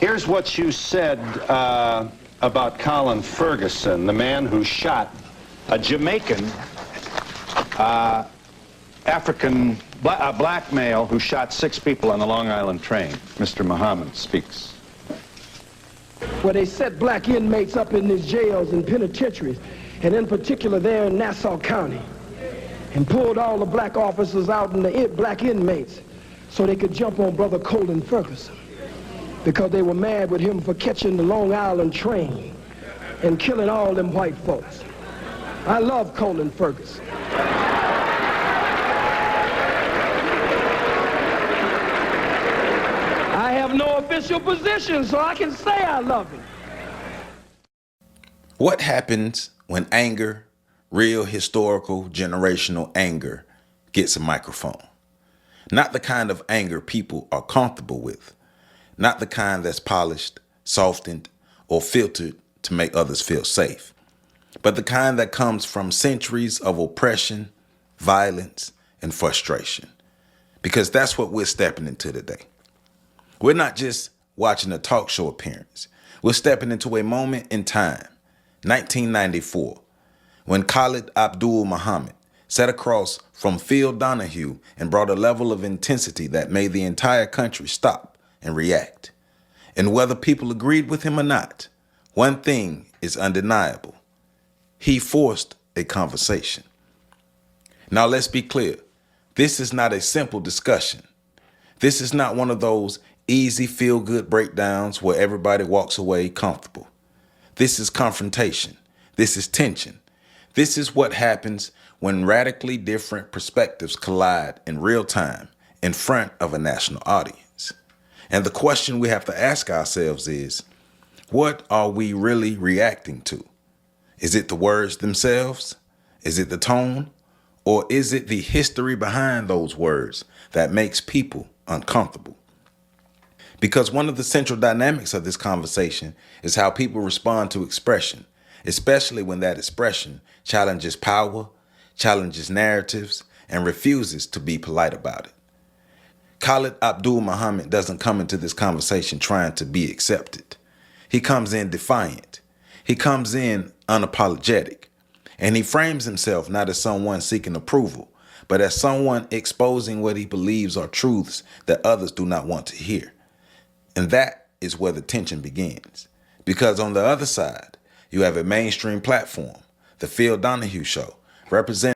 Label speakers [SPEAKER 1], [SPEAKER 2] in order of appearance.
[SPEAKER 1] Here's what you said about Colin Ferguson, the man who shot a Jamaican black male who shot 6 people on the Long Island train. Mr. Muhammad speaks.
[SPEAKER 2] Where they set black inmates up in these jails and penitentiaries, and in particular there in Nassau County, and pulled all the black officers out and the black inmates so they could jump on Brother Colin Ferguson, because they were mad with him for catching the Long Island train and killing all them white folks. I love Colin Ferguson. I have no official position, so I can say I love him.
[SPEAKER 3] What happens when anger, real historical generational anger, gets a microphone? Not the kind of anger people are comfortable with. Not the kind that's polished, softened, or filtered to make others feel safe. But the kind that comes from centuries of oppression, violence, and frustration. Because that's what we're stepping into today. We're not just watching a talk show appearance. We're stepping into a moment in time, 1994, when Khalid Abdul Muhammad sat across from Phil Donahue and brought a level of intensity that made the entire country stop and react. And whether people agreed with him or not, one thing is undeniable. He forced a conversation. Now let's be clear. This is not a simple discussion. This is not one of those easy feel-good breakdowns where everybody walks away comfortable. This is confrontation. This is tension. This is what happens when radically different perspectives collide in real time in front of a national audience. And the question we have to ask ourselves is, what are we really reacting to? Is it the words themselves? Is it the tone? Or is it the history behind those words that makes people uncomfortable? Because one of the central dynamics of this conversation is how people respond to expression, especially when that expression challenges power, challenges narratives, and refuses to be polite about it. Khalid Abdul Muhammad doesn't come into this conversation trying to be accepted. He comes in defiant. He comes in unapologetic. And he frames himself not as someone seeking approval, but as someone exposing what he believes are truths that others do not want to hear. And that is where the tension begins. Because on the other side, you have a mainstream platform, the Phil Donahue Show, representing